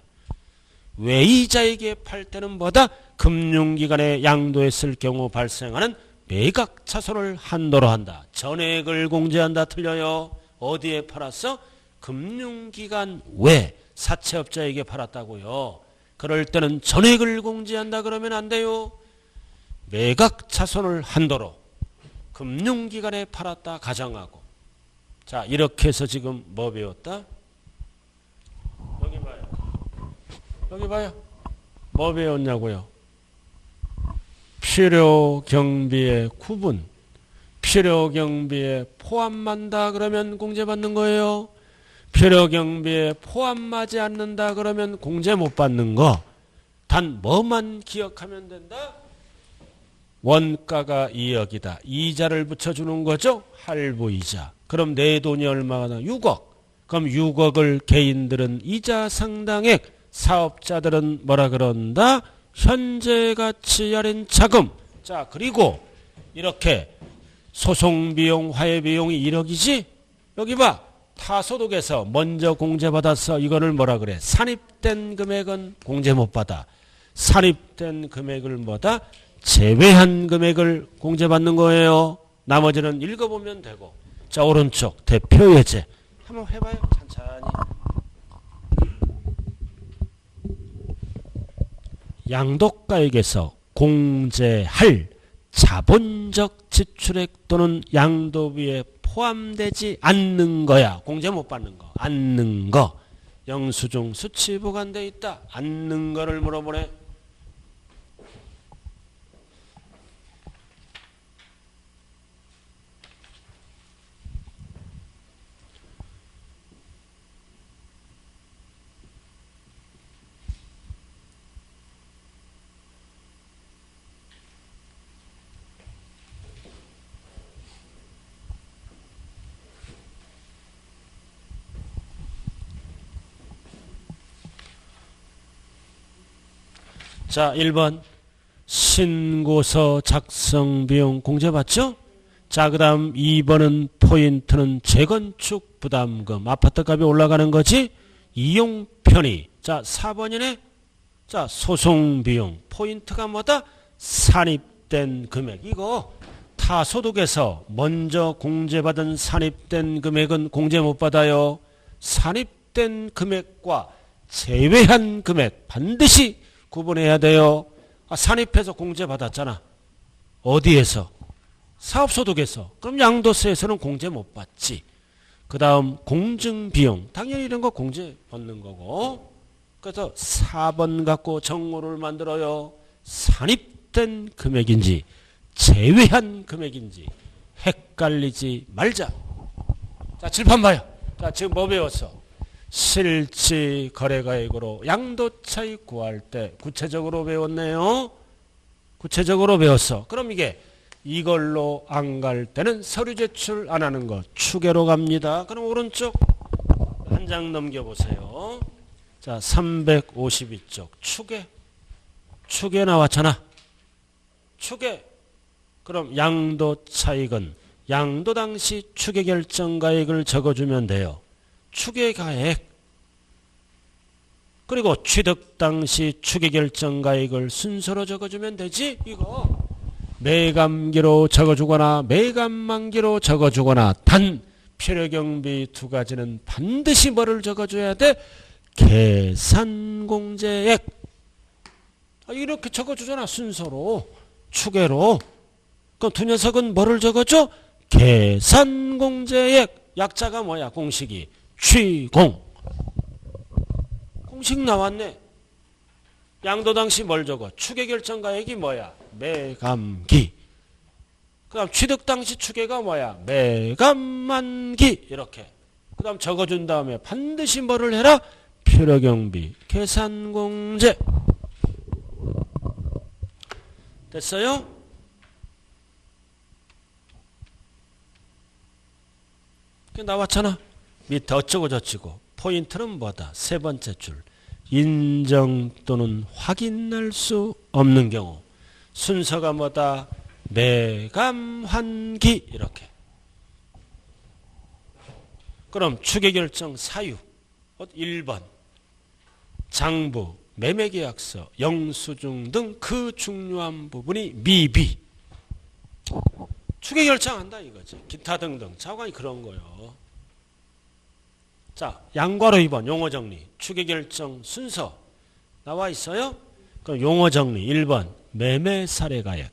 외이자에게 팔 때는 뭐다? 금융기관에 양도했을 경우 발생하는 매각 차손을 한도로 한다. 전액을 공제한다. 틀려요. 어디에 팔았어? 금융기관 외 사채업자에게 팔았다고요. 그럴 때는 전액을 공제한다 그러면 안 돼요. 매각 차손을 한도로 금융기관에 팔았다 가정하고. 자, 이렇게 해서 지금 뭐 배웠다? 여기 봐요. 여기 봐요. 뭐 배웠냐고요? 필요경비의 구분. 필요경비에 포함한다 그러면 공제받는 거예요. 필요경비에 포함하지 않는다 그러면 공제 못 받는 거. 단 뭐만 기억하면 된다? 원가가 2억이다. 이자를 붙여주는 거죠. 할부이자. 그럼 내 돈이 얼마나? 6억. 그럼 6억을 개인들은 이자 상당액, 사업자들은 뭐라 그런다? 현재가치 할인 자금. 자, 그리고 이렇게 소송비용, 화해비용이 1억이지? 여기 봐. 타소득에서 먼저 공제받아서 이거를 뭐라 그래? 산입된 금액은 공제 못 받아. 산입된 금액을 뭐다? 제외한 금액을 공제받는 거예요. 나머지는 읽어보면 되고. 자, 오른쪽 대표예제. 한번 해봐요. 천천히. 양도가액에서 공제할 자본적 지출액 또는 양도비에 포함되지 않는 거야. 공제 못 받는 거. 않는 거. 영수증 수치 보관돼 있다. 않는 거를 물어보네. 자, 1번 신고서 작성 비용 공제받죠? 자, 그 다음 2번은 포인트는 재건축 부담금. 아파트값이 올라가는 거지? 이용 편의. 자, 4번이네. 자, 소송 비용. 포인트가 뭐다? 산입된 금액. 이거 타소득에서 먼저 공제받은 산입된 금액은 공제 못 받아요. 산입된 금액과 제외한 금액 반드시 구분해야 돼요. 산입해서 공제받았잖아. 어디에서? 사업소득에서. 그럼 양도세에서는 공제 못 받지. 그 다음 공증비용. 당연히 이런 거 공제 받는 거고. 그래서 4번 갖고 정모를 만들어요. 산입된 금액인지 제외한 금액인지 헷갈리지 말자. 자, 칠판 봐요. 자, 지금 뭐 배웠어? 실지 거래가액으로 양도차익 구할 때 구체적으로 배웠네요. 구체적으로 배웠어. 그럼 이걸로 안 갈 때는 서류 제출 안 하는 거 추계로 갑니다. 그럼 오른쪽 한 장 넘겨보세요. 자, 352쪽 추계 나왔잖아. 추계. 그럼 양도차익은 양도 당시 추계 결정가액을 적어주면 돼요. 추계가액. 그리고 취득 당시 추계결정가액을 순서로 적어주면 되지. 이거 매감기로 적어주거나 매감만기로 적어주거나 단 필요경비 두 가지는 반드시 뭐를 적어줘야 돼? 계산공제액. 이렇게 적어주잖아. 순서로 추계로. 그럼 두 녀석은 뭐를 적어줘? 계산공제액. 약자가 뭐야? 공식이 취공. 공식 나왔네. 양도당시 뭘 적어? 추계결정가액이 뭐야? 매감기. 그 다음 취득당시 추계가 뭐야? 매감만기. 이렇게. 그 다음 적어준 다음에 반드시 뭐를 해라? 필요경비, 계산공제. 됐어요? 나왔잖아. 밑에 어쩌고 저쩌고. 포인트는 뭐다? 세 번째 줄. 인정 또는 확인할 수 없는 경우. 순서가 뭐다? 매감환기. 이렇게. 그럼 추계결정 사유. 1번. 장부, 매매계약서, 영수증 등 그 중요한 부분이 미비. 추계결정한다 이거지. 기타 등등. 차관이 그런 거요. 자, 양괄호 2번 용어정리. 추계결정 순서 나와 있어요? 그럼 용어정리 1번 매매사례가액.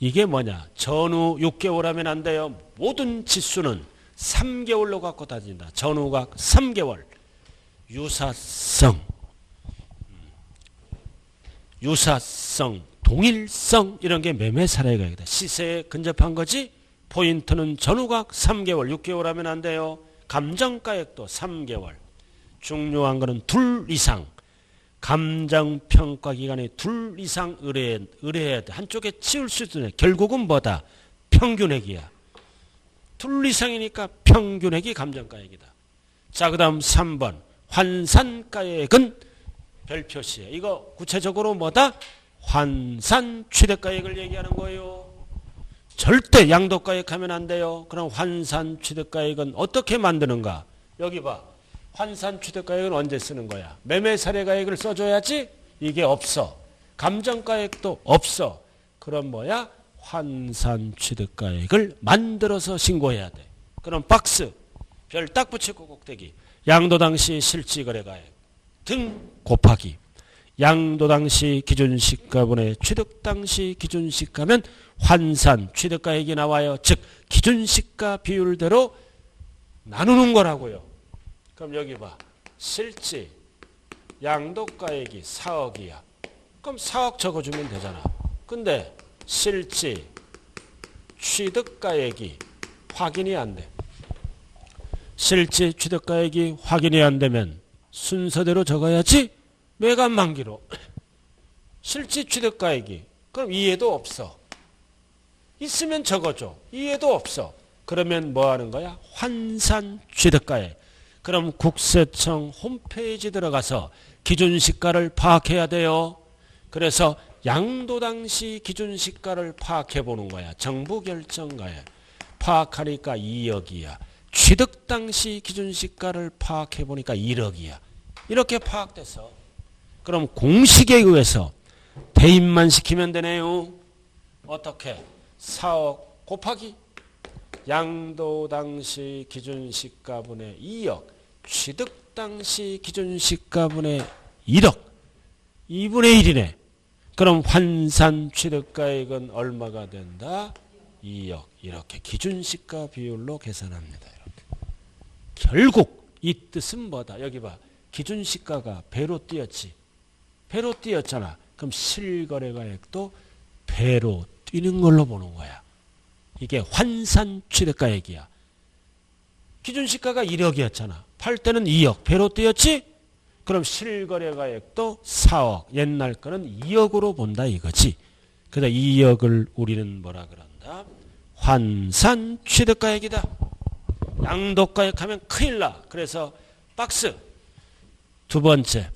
이게 뭐냐? 전후 6개월 하면 안 돼요. 모든 지수는 3개월로 갖고 다닌다. 전후가 3개월. 유사성, 동일성 이런 게 매매사례가액이다. 시세에 근접한 거지. 포인트는 전후각 3개월, 6개월 하면 안 돼요. 감정가액도 3개월. 중요한 거는 2 이상. 감정평가 기간에 2 이상 의뢰해야 돼. 한쪽에 치울 수도 있네. 결국은 뭐다? 평균액이야. 2 이상이니까 평균액이 감정가액이다. 자, 그 다음 3번. 환산가액은 별표시에. 이거 구체적으로 뭐다? 환산 취득가액을 얘기하는 거예요. 절대 양도가액 하면 안 돼요. 그럼 환산 취득가액은 어떻게 만드는가? 여기 봐. 환산 취득가액은 언제 쓰는 거야? 매매사례가액을 써줘야지. 이게 없어. 감정가액도 없어. 그럼 뭐야? 환산 취득가액을 만들어서 신고해야 돼. 그럼 박스 별 딱 붙이고 꼭대기. 양도당시 실지거래가액 등 곱하기. 양도당시 기준시가분의 취득당시 기준시가면 환산 취득가액이 나와요. 즉 기준시가 비율대로 나누는 거라고요. 그럼 여기 봐. 실지 양도가액이 4억이야. 그럼 4억 적어주면 되잖아. 근데 실지 취득가액이 확인이 안 돼. 실지 취득가액이 확인이 안 되면 순서대로 적어야지. 매감만기로. 실지 취득가액이. 그럼 이해도 없어. 있으면 적어줘. 이해도 없어. 그러면 뭐 하는 거야? 환산 취득가액. 그럼 국세청 홈페이지 들어가서 기준시가를 파악해야 돼요. 그래서 양도당시 기준시가를 파악해 보는 거야. 정부결정가액. 파악하니까 2억이야. 취득당시 기준시가를 파악해 보니까 1억이야. 이렇게 파악돼서 그럼 공식에 의해서 대입만 시키면 되네요. 어떻게? 4억 곱하기 양도당시 기준시가분의 2억 취득당시 기준시가분의 1억 2분의 1이네. 그럼 환산 취득가액은 얼마가 된다? 2억. 이렇게 기준시가 비율로 계산합니다. 이렇게. 결국 이 뜻은 뭐다? 여기 봐. 기준시가가 배로 뛰었지. 배로 뛰었잖아. 그럼 실거래가액도 배로 뛰는 걸로 보는 거야. 이게 환산 취득가액이야. 기준시가가 1억이었잖아. 팔 때는 2억. 배로 뛰었지? 그럼 실거래가액도 4억. 옛날 거는 2억으로 본다 이거지. 그래서 2억을 우리는 뭐라 그런다? 환산 취득가액이다. 양도가액 하면 큰일 나. 그래서 박스. 두 번째.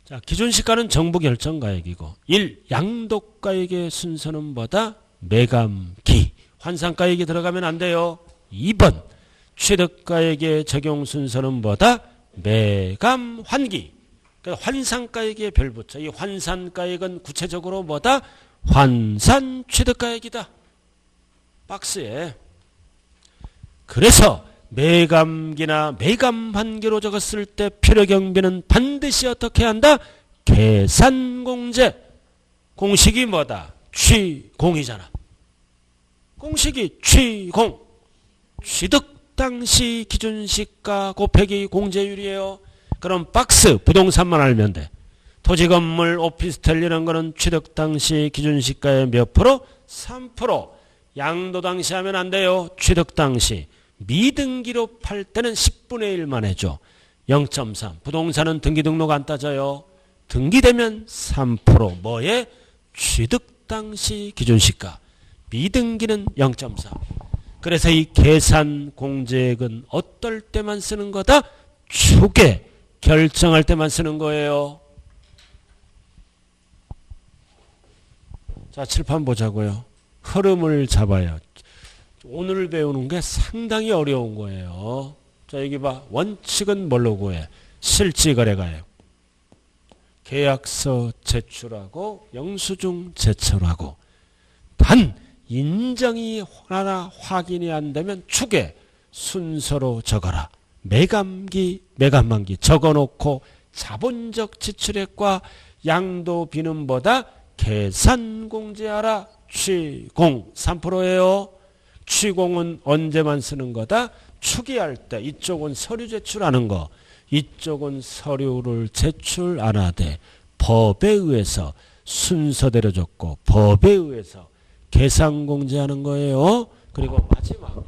자, 기준시가는 정부결정가액이고 1. 양도가액의 순서는 뭐다? 매감기. 환산가액이 들어가면 안 돼요. 2번. 취득가액의 적용 순서는 뭐다? 매감환기. 그러니까 환산가액에 별 붙여. 이 환산가액은 구체적으로 뭐다? 환산 취득가액이다. 박스에. 그래서 매감기나 매감환기로 적었을 때 필요경비는 반드시 어떻게 한다? 계산공제. 공식이 뭐다? 취공이잖아. 공식이 취공. 취득 취득당시 기준시가 곱하기 공제율이에요. 그럼 박스 부동산만 알면 돼. 토지, 건물, 오피스텔 이런 거는 취득당시 기준시가의 몇 프로? 3%. 양도당시 하면 안 돼요. 취득당시. 미등기로 팔 때는 10분의 1만 해줘. 0.3. 부동산은 등기 등록 안 따져요. 등기되면 3%. 뭐에? 취득당시 기준시가. 미등기는 0.4. 그래서 이 계산공제액은 어떨 때만 쓰는 거다? 추계 결정할 때만 쓰는 거예요. 자, 칠판 보자고요. 흐름을 잡아요. 오늘 배우는 게 상당히 어려운 거예요. 자, 여기 봐. 원칙은 뭘로 구해? 실지거래가요. 계약서 제출하고 영수증 제출하고. 단 인정이 하나 확인이 안 되면 추계 순서로 적어라. 매감기, 매감만기 적어놓고 자본적 지출액과 양도 비는보다 계산공제하라. 취공 3%예요. 취공은 언제만 쓰는 거다? 추기할 때. 이쪽은 서류 제출하는 거. 이쪽은 서류를 제출 안 하되 법에 의해서 순서대로 적고 법에 의해서 계산공제하는 거예요. 그리고 마지막.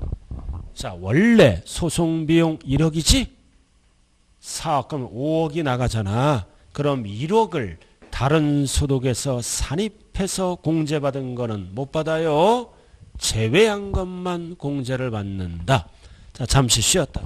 자, 원래 소송비용 1억이지? 4억 그럼 5억이 나가잖아. 그럼 1억을 다른 소득에서 산입해서 공제받은 거는 못 받아요. 제외한 것만 공제를 받는다. 자, 잠시 쉬었다.